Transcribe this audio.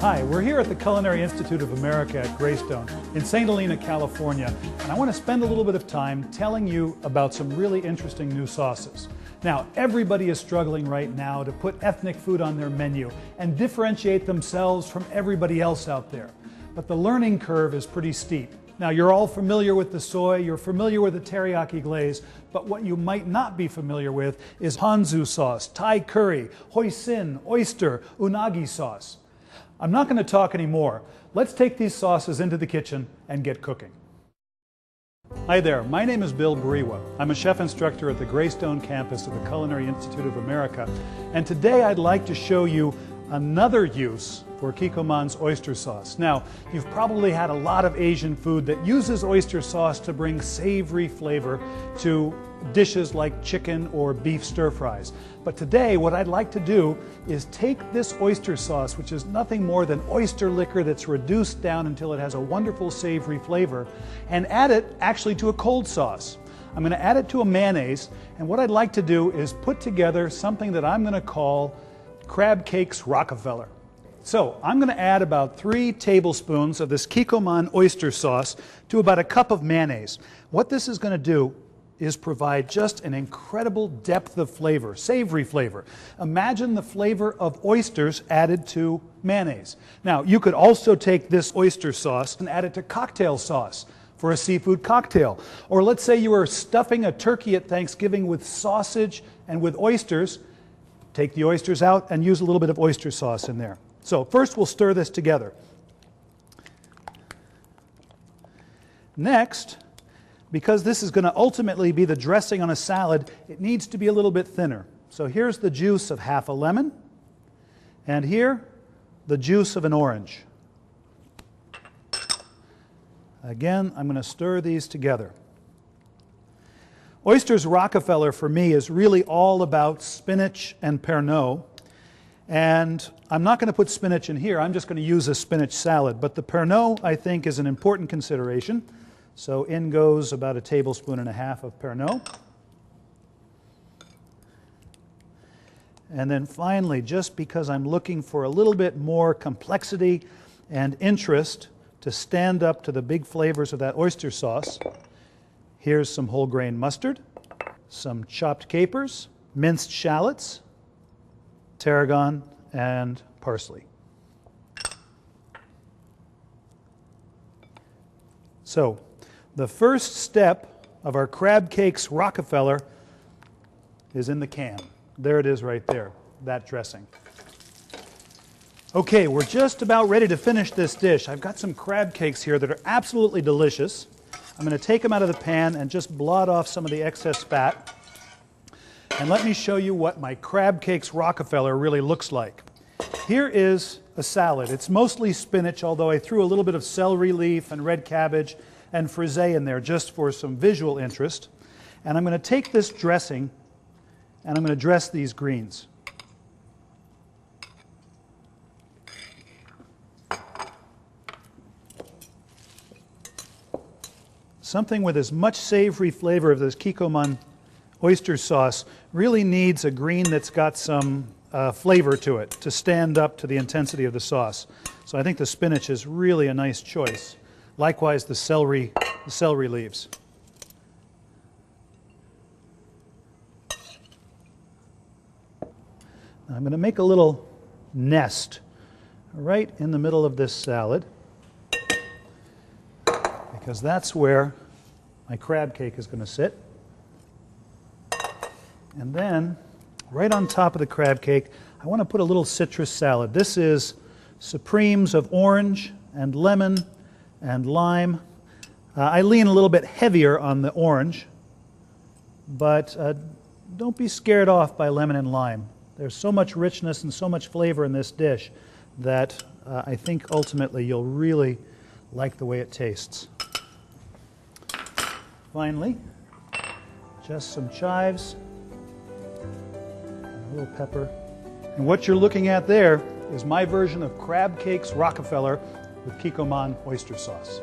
Hi, we're here at the Culinary Institute of America at Greystone in St. Helena, California, and I want to spend a little bit of time telling you about some really interesting new sauces. Now, everybody is struggling right now to put ethnic food on their menu and differentiate themselves from everybody else out there. But the learning curve is pretty steep. Now, you're all familiar with the soy, you're familiar with the teriyaki glaze, but what you might not be familiar with is ponzu sauce, Thai curry, hoisin, oyster, unagi sauce. I'm not going to talk anymore. Let's take these sauces into the kitchen and get cooking. Hi there, my name is Bill Buriwa. I'm a chef instructor at the Greystone campus of the Culinary Institute of America, and today I'd like to show you another use for Kikkoman's oyster sauce. Now, you've probably had a lot of Asian food that uses oyster sauce to bring savory flavor to dishes like chicken or beef stir fries. But today, what I'd like to do is take this oyster sauce, which is nothing more than oyster liquor that's reduced down until it has a wonderful savory flavor, and add it actually to a cold sauce. I'm going to add it to a mayonnaise, and what I'd like to do is put together something that I'm going to call crab cakes Rockefeller. So I'm going to add about 3 tablespoons of this Kikkoman oyster sauce to about a cup of mayonnaise. What this is going to do is provide just an incredible depth of flavor, savory flavor. Imagine the flavor of oysters added to mayonnaise. Now, you could also take this oyster sauce and add it to cocktail sauce for a seafood cocktail. Or let's say you were stuffing a turkey at Thanksgiving with sausage and with oysters. Take the oysters out and use a little bit of oyster sauce in there. So first we'll stir this together. Next, because this is going to ultimately be the dressing on a salad, it needs to be a little bit thinner. So here's the juice of half a lemon, and here the juice of an orange. Again, I'm going to stir these together. Oysters Rockefeller for me is really all about spinach and Pernod. And I'm not going to put spinach in here, I'm just going to use a spinach salad. But the Pernod, I think, is an important consideration. So in goes about 1.5 tablespoons of Pernod. And then finally, just because I'm looking for a little bit more complexity and interest to stand up to the big flavors of that oyster sauce, here's some whole grain mustard, some chopped capers, minced shallots, tarragon, and parsley. So, the first step of our crab cakes Rockefeller is in the can. There it is right there, that dressing. Okay, we're just about ready to finish this dish. I've got some crab cakes here that are absolutely delicious. I'm going to take them out of the pan and just blot off some of the excess fat. And let me show you what my crab cakes Rockefeller really looks like. Here is a salad. It's mostly spinach, although I threw a little bit of celery leaf and red cabbage and frisee in there just for some visual interest. And I'm going to take this dressing and I'm going to dress these greens. Something with as much savory flavor of this Kikkoman oyster sauce really needs a green that's got some flavor to it to stand up to the intensity of the sauce. So I think the spinach is really a nice choice. Likewise, the celery leaves. Now I'm going to make a little nest right in the middle of this salad, because that's where my crab cake is going to sit. And then, right on top of the crab cake, I want to put a little citrus salad. This is supremes of orange and lemon and lime. I lean a little bit heavier on the orange, but don't be scared off by lemon and lime. There's so much richness and so much flavor in this dish that I think ultimately you'll really like the way it tastes. Finally, just some chives, a little pepper. And what you're looking at there is my version of crab cakes Rockefeller with Kikkoman oyster sauce.